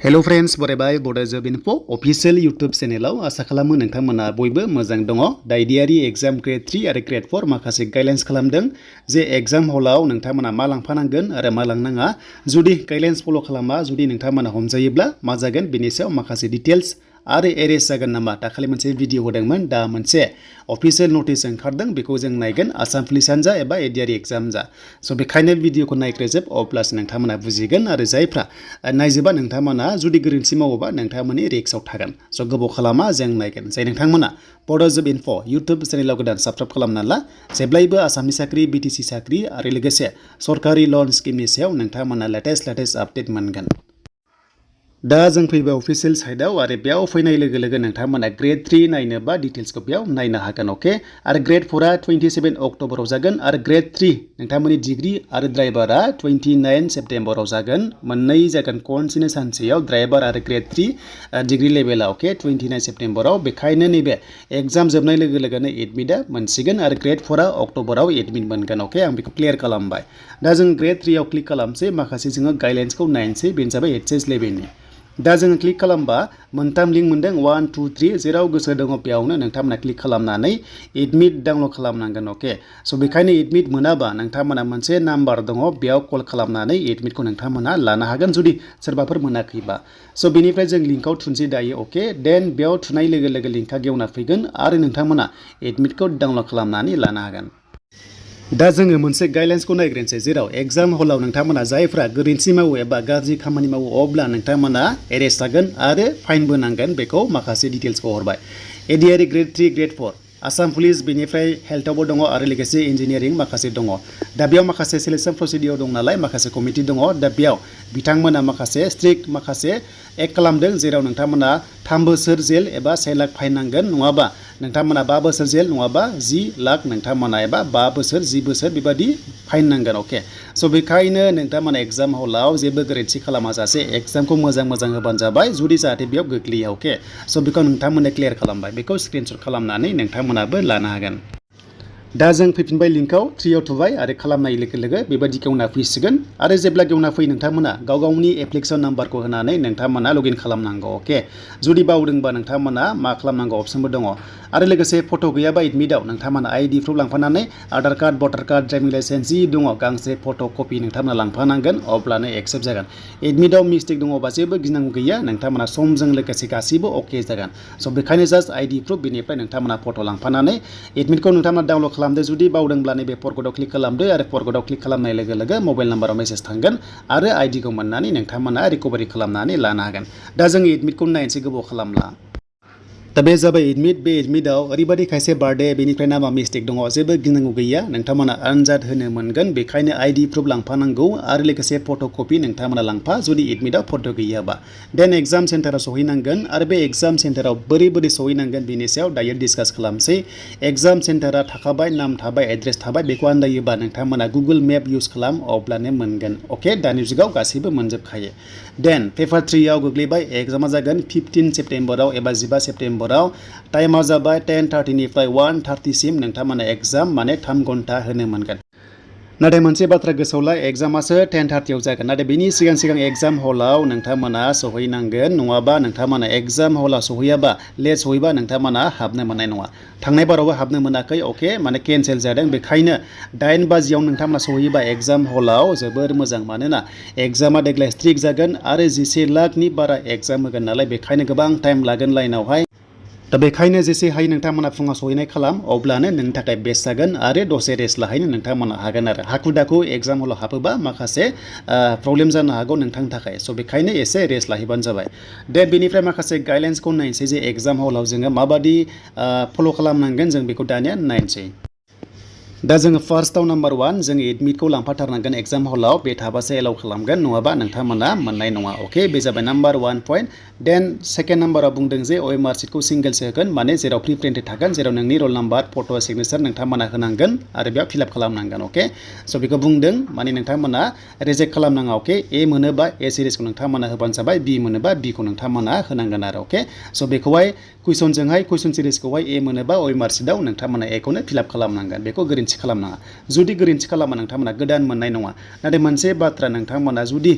hello friends बरायबाय बड' Gr.IV अफिशियेल YouTube चेनेलाव आशा खालामो नोंथांमोना बयबो मोजां दङ दा ADRE एग्जाम Gr.III आरो Gr.IV माखासे गाइडलाइन्स खालामदों जे एग्जाम हलाव नोंथांमोना मा लांफानांगोन आरो मा लांनाङा जुदि गाइडलाइन्स फल' खालामा जुदि नोंथांमोना हमजायोब्ला मा जागोन बेनि सायाव माखासे डिटेल्स आरो एरेस्ट जागोन नामा दाखालि मोनसे भिडिअ होदोंमोन दा मोनसे अफिशियेल नटिस ओंखारदों बेखौ जों नायगोन आसाम पुलिसानो जा एबा ADRE एग्जाम जा स' बेखायनो भिडिअखौ नायग्रोजोब अब्लासो नोंथांमोना बुजिगोन आरो जायफ्रा नायजोबा नोंथांमोना जुदि गोरोन्थि मावोबा नोंथांमोननि रिक्सआव थागोन स' गोबाव खालामा जों नायगोन जाय नोंथांमोना बड' Gr.IV यूट्यूब चेनेलाव गोदान साबस्क्राइब खालामना ला जेब्लायबो आसामनि साख्रि BTC साख्रि आरो लोगोसे सरकारि लन स्किमनि सायाव नोंथांमोना लेटेस्ट आपडेट मोनगोन दा जों फैबाय अफिशियेल साइडआव आरो बेयाव फैनाय लोगो लोगो नोंथांमोना Gr.III नायनोबा डिटेल्सखौ बेयाव नायनो हागोन अके आरो Gr.IV 27 अक्ट'बराव जागोन आरो Gr.III नोंथांमोननि डिग्री आरो ड्राइभारा 29 सेप्टेम्बराव जागोन मोननै जागोन खनसेनो सानसेयाव ड्राइभार आरो Gr.III डिग्री लेभेला अके 29 सेप्टेम्बराव बेखायनो नैबे एग्जाम जोबनाय लोगो लोगोनो एडमिटआ मोनसिगोन आरो Gr.IV अक्ट'बराव एडमिट मोनगोन अके आं बेखौ क्लियार खालामबाय दा जों Gr.III आव क्लिक खालामसै माखासे जोङो गाइडलाइन्सखौ नायनोसै बेनो जाबाय HS लेभेलनि दा जोङो क्लिक खालामबा मोनथाम लिंक मोनदों 1 2 3 जेराव गोसो दङ बेयावनो नोंथांमोना क्लिक खालामनानै एडमिट डाउनलड खालामनांगोन अके स' बेखायनो एडमिट मोनाबा नोंथांमोना मोनसे नाम्बार दङ बेयाव कल खालामनानै एडमिटखौ नोंथांमोना लानो हागोन जुदि सोरबाफोर मोनाखैबा स' बेनिफ्राय जों लिंकआव थुनसै दायो अके देन बेयाव थुनाय लोगो लोगो लिंकआ गेवना फैगोन आरो नोंथांमोना एडमिटखौ डाउनलड खालामनानै लानो हागोन दा जोङो मोनसे गाइडलाइन्सखौ नायग्रोनोसै जेराव एग्जाम हलाव नोंथांमोना जायफ्रा गोरोन्थि मावो एबा गाज्रि खामानि मावो अब्ला नोंथांमोना एरेस्ट जागोन आरो फाइनबो नांगोन बेखौ माखासे डिटेल्सखौ हरबाय ADRE Gr.III Gr.IV Assam police बेनिफ्राय हेल्थआवबो दङ आरो लोगोसे इन्जिनियारिं माखासे दङ दा बेयाव माखासे सिलेक्शन प्रसिडियर दं नालाय माखासे कमिटि दङ दा बेयाव बिथांमोना माखासे स्ट्रिक माखासे एक्ट खालामदों जेराव नोंथांमोना 3 बोसोर जेल एबा 1 लाख फाइन नांगोन नङाबा नोंथांमोना 5 बोसोर जेल नङाबा 10 लाख नोंथांमोना एबा 5 बोसोर 10 बोसोर बेबादि फाइन नांगोन अके स' बेखायनो नोंथांमोना एग्जाम हलाव जेबो गोरोन्थि खालामाजासे एग्जामखौ मोजां होबानो जाबाय जुदि जाहाथे बेयाव गोग्लैया अके स' बेखौ नोंथांमोना क्लियार खालामबाय बेखौ स्क्रिनशट खालामनानै नोंथांमोनाबो लानो हागोन दा जों फैफिनबाय लिंकआव 3 आव थुबाय आरो खालामनाय लोगो लोगो बेबायदि गेवना फैसिगोन आरो जेब्ला गेवना फैयो नोंथांमोना गावनि एप्लिकेसन नाम्बारखौ होनानै नोंथांमोना लगइन खालामनांगौ अके जुदि बावदोंबा नोंथांमोना मा खालामनांगौ अपसनबो दङ आरो लोगोसे फट' गैयाबा एडमिटआव नोंथांमोना ID प्रुफ लांफानानै आधार कार्ड भटार कार्ड ड्राइभिं लाइसेन्स जि दङ गांसे फट' कपि नोंथांमोना लांफानांगोन अब्लानो एक्सेप्ट जागोन एडमिटआव मिस्टेक दङबा जेबो गिनांगौ गैया नोंथांमोना समजों लोगोसे गासैबो अके जागोन स' बेखायनो जास्ट ID प्रुफ बेनिफ्राय नोंथांमोना फट' लांफानानै एडमिटखौ नोंथांमोना डाउनलड खालामदो जुदि बावदोंब्ला नैबे फरगडआव क्लिक खालामदो आरो फरगडआव क्लिक खालामनाय लोगो लोगो मबाइल नाम्बाराव मेसेज थांगोन आरो आइडिखौ मोननानै नोंथांमोना रिकभारि खालामनानै लानो हागोन दा जों एडमिटखौ नायनोसै गोबाव खालामला दा बे जाबाय एडमिट बे एडमिटआव ओरैबायदि खायसे बार्थडे बेनिफ्राय नामा मिस्टेक दङ जेबो गिनांगौ गैया नोंथांमोना आनजाद होनो मोनगोन बेखायनो ID प्रुफ लांफानांगौ आरो लोगोसे फट' कपि नोंथांमोना लांफा जुदि एडमिटआव फट' गैयाबा देन एग्जाम सेन्टाराव सहैनांगोन आरो बे एग्जाम सेन्टाराव बोरै सहैनांगोन बेनि सायाव दायो डिसकास खालामसै एग्जाम सेन्टारा थाखाबाय नाम थाबाय एड्रेस थाबाय बेखौ आन्दायोबा नोंथांमोना गुगोल मेप इउज खालाम अब्लानो मोनगोन अके दानि जुगाव गासैबो मोनजोबखायो देन पेपार 3 आव गोग्लैबाय एग्जामा जागोन 15 सेप्टेम्बराव एबा 15 सेप्टेम्बराव टाइमा जाबाय 10:30 निफ्राय 1:30 सिम नोंथांमोना एग्जाम माने 3 घन्टा होनो मोनगोन नाथाय मोनसे बाथ्रा गोसोआव ला एग्जामासो 10:30 आव जागोन नाथाय बेनि सिगां एग्जाम हलाव नोंथांमोना सहैनांगोन नङाबा नोंथांमोना एग्जाम हलाव सहैयाबा लेट सहैबा नोंथांमोना हाबनो मोननाय नङा थांनाय बारावबो हाबनो मोनाखै अके माने केन्सेल जादों बेखायनो 8 बाजियाव नोंथांमोना सहैयोबा एग्जाम हलाव जोबोर मोजां मानोना एग्जामा देग्लाय स्ट्रिक जागोन आरो 11 लाखनि बारा एग्जाम होगोन नालाय बेखायनो गोबां टाइम लागोन लाइनावहाय दा बेखायनो जेसे हायो नोंथांमोना फुङाव सहैनाय खालाम अब्लानो नोंनि थाखाय बेस्ट जागोन आरो दसे रेस्ट लाहैनो नोंथांमोना हागोन आरो हाखु दाखु एग्जाम हलाव हाबोबा माखासे प्रब्लेम जानो हागौ नोंथांनि थाखाय स' बेखायनो एसे रेस्ट लाहैबानो जाबाय दे बेनिफ्राय माखासे गाइडलाइन्सखौ नायनोसै जे एग्जाम हलाव जोङो माबादि फल' खालामनांगोन जों बेखौ दानिया नायनोसै दा जोङो फार्स्टआव नाम्बार 1 जों एडमिटखौ लांफाथारनांगोन एग्जाम हलाव बे थाबासो एलाउ खालामगोन नङाबा नोंथांमोना मोननाय नङा अके बे जाबाय नाम्बार 1 पइन्ट देन सेकेन्ड नाम्बाराव बुंदों जे OMR सिटखौ सिंगेलसो होगोन माने जेराव प्रि प्रिन्टेड थागोन जेराव नोंनि रल नाम्बार फट' सिगनेचार नोंथांमोना होनांगोन आरो बेयाव फिलआप खालामनांगोन अके स' बेखौ बुंदों माने नोंथांमोना रिजेक्ट खालामनाङा अके ए मोनोबा ए सिरिसखौ नोंथांमोना होबानो जाबाय बि मोनोबा बिखौ नोंथांमोना होनांगोन आरो अके स' बेखौहाय कुइसन सिरिसखौहाय ए मोनोबा OMR सिटआव नोंथांमोना एखौनो फिलआप खालामनांगोन बेखौ गोरोन्थि गोरोन्थि खालामनाङा जुदि गोरोन्थि खालामा नोंथांमोना गोदान मोननाय नङा नाथाय मोनसे बाथ्रा नोंथांमोना जुदि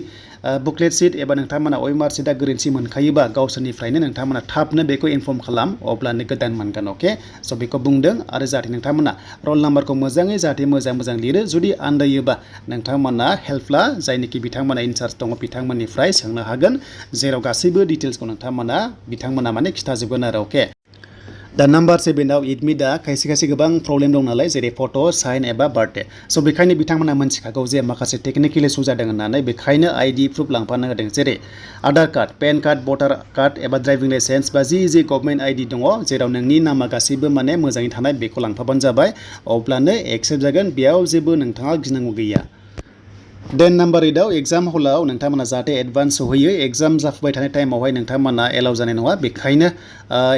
बुकलेट सिट एबा नोंथांमोना OMR सिटआ गोरोन्थि मोनखायोबा गावसोरनिफ्रायनो नोंथांमोना थाबनो बेखौ इनफर्म खालाम अब्लानो गोदान मोनगोन अके स' बेखौ बुंदों आरो जाहाथे नोंथांमोना रल नाम्बारखौ मोजाङै जाहाथे मोजां लिरो जुदि आन्दायोबा नोंथांमोना हेल्प ला जायनोखि बिथांमोना इनचार्ज दङ बिथांमोननिफ्राय सोंनो हागोन जेराव गासैबो डिटेल्सखौ बिथांमोना माने खिथाजोबगोन आरो अके दा नाम्बार 7आव एडमिटआ खायसे गोबां प्रब्लेम दं नालाय जेरै फट' साइन एबा बार्थडे स' बेखायनो बिथांमोना मोनथिखागौ जे माखासे टेकनिकेल इसु जादों होननानै बेखायनो आइडि प्रुफ लांफानो होदों जेरै आधार कार्ड पेन कार्ड भटार कार्ड एबा ड्राइभिं लाइसेन्स बा जि गभर्नमेन्ट आइडि दङ जेराव नोंनि नामा गासैबो माने मोजाङै थानाय बेखौ लांफाबानो जाबाय अब्लानो एक्सेप्ट जागोन बेयाव जेबो नोंथाङा गिनांगौ गैया देन नाम्बार 8आव एग्जाम हलाव नोंथांमोना जाहाथे एडभान्स सहैयो एग्जाम जाफुबाय थानाय टाइमावहाय नोंथांमोना एलाउ जानाय नङा बेखायनो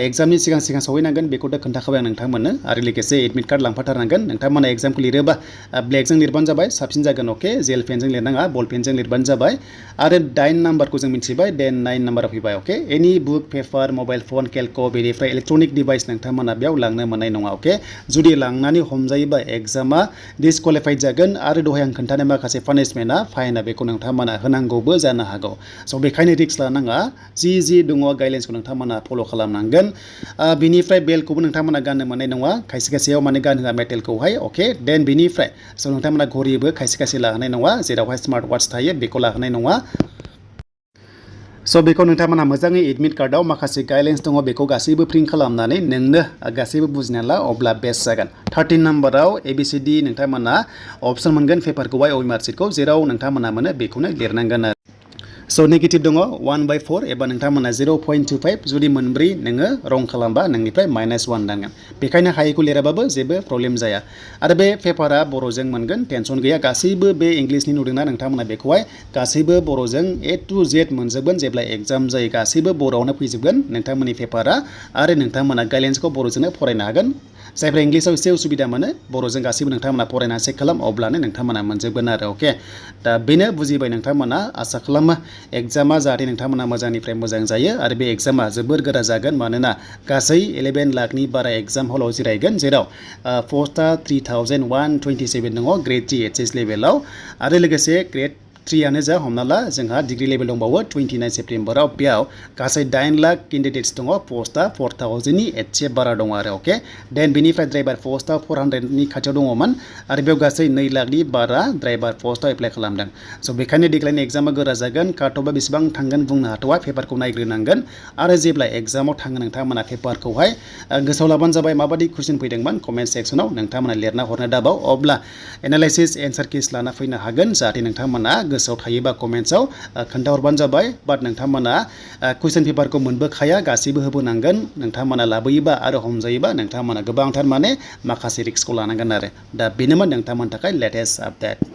एग्जामनि सिगां सहैनांगोन बेखौथ' खोन्थाखाबाय आं नोंथांमोननो आरो लोगोसे एडमिट कार्ड लांफाथारनांगोन नोंथांमोना एग्जामखौ लिरोबा ब्लेकजों लिरबानो जाबाय साबसिन जागोन अके जेल पेनजों लिरनाङा बल पेनजों लिरबानो जाबाय आरो 9 नाम्बारखौ जों मिथिबाय देन 9 नाम्बाराव फैबाय अके एनि बुक पेपार मबाइल फन केलक' बेनिफ्राय इलेक्ट्रनिक डिभाइस नोंथांमोना बेयाव लांनो मोननाय नङा अके जुदि लांनानै हमजायोबा एग्जामा डिसक्वालिफाइड जागोन आरो दहाय आं खोन्थानाय माखासे पानिशमेन्टआ फाइना बेखौ नोंथांमोना होनांगौबो जानो हागौ स' बेखायनो रिक्स लानाङा जि दङ गाइडलाइन्सखौ नोंथांमोना फल' खालामनांगोन बिनिफ्राय बेल्टखौबो नोंथांमोना गाननो मोननाय नङा खायसेयाव माने गानहोआ मेटेलखौहाय अके देन बिनिफ्राय स' नोंथांमोना घरिबो खायसे लाहोनाय नङा जेरावहाय स्मार्ट वाट्च थायो बेखौ लाहोनाय नङा स' बेखौ नोंथांमोना मोजाङै एडमिट कार्डआव माखासे गाइडलाइन्स दङ बेखौ गासैबो प्रिन्ट खालामनानै नोंनो गासैबो बुजिना ला अब्ला बेस्ट जागोन 13 नाम्बाराव ABCD नोंथांमोना अपसन मोनगोन पेपारखौहाय OMR सिटखौ जेराव नोंथांमोना मोनो बेखौनो लिरनांगोन आरो स' नेगेटिभ दङ 1/4 एबा नोंथांमोना 0.25 जुदि मोनब्रै नोङो रं खालामबा नोंनिफ्राय -1 दांगोन बेखायनो हायैखौ लिराबाबो जेबो प्रब्लेम जाया आरो बे पेपारा बर'जों मोनगोन टेनसन गैया गासैबो बे इंलिसनि नुदोंना नोंथांमोना बेखौहाय गासैबो बर'जों A to Z मोनजोबगोन जेब्ला एग्जाम जायो गासैबो बर'आवनो फैजोबगोन नोंथांमोननि पेपारा आरो नोंथांमोना गाइडलाइन्सखौ बर'जोंनो फरायनो हागोन जायफ्रा इंलिसाव एसे उसुबिदा मोनो बर'जों गासैबो नोंथांमोना फरायना चेक खालाम अब्लानो नोंथांमोना मोनजोबगोन आरो अके दा बेनो बुजिबाय नोंथांमोना आसा खालामो एग्जामा जाहाथे नोंथांमोना मोजांनिफ्राय मोजां जायो आरो बे एग्जामा जोबोर गोरा जागोन मानोना गासै 11 लाखनि बारा एग्जाम हलाव जिरायगोन जेराव पस्टआ 3127 दङ Gr.III HS लेभेलाव आरो लोगोसे Gr.III आनो जा हमना ला जोंहा डिग्री लेभेल दंबावो 29 सेप्टेम्बराव बेयाव गासै 8 लाख केन्डिडेट्स दङ पस्टआ 4000 नि एसे बारा दङ आरो अके देन बेनिफ्राय ड्राइभार पस्टआ 400 नि खाथियाव दङमोन आरो बेयाव गासै 2 लाखनि बारा ड्राइभार पस्टआव एप्लाइ खालामदों स' बेखायनो देग्लायनि एग्जामा गोरा जागोन काटअफआ बेसेबां थांगोन बुंनो हाथ'वा पेपारखौ नायग्रोनांगोन आरो जेब्ला एग्जामाव थाङो नोंथांमोना पेपारखौहाय गोसोआव लाबानो जाबाय माबायदि कुइसन फैदोंमोन कमेन्ट सेक्सनाव नोंथांमोना लिरना हरनो दाबाव अब्ला एनालाइसिस एन्सार किस लाना फैनो हागोन जाहाथे नोंथांमोना गोसोआव थायोबा कमेन्ट्सआव खोन्थाहरबानो जाबाय बाट नोंथांमोना कुइसन पेपारखौ मोनबोखाया गासैबो होबोनांगोन नोंथांमोना लाबोयोबा आरो हमजायोबा नोंथांमोना गोबांथार माने माखासे रिक्सखौ लानांगोन आरो दा बेनोमोन नोंथांमोननि थाखाय लेटेस्ट आपडेट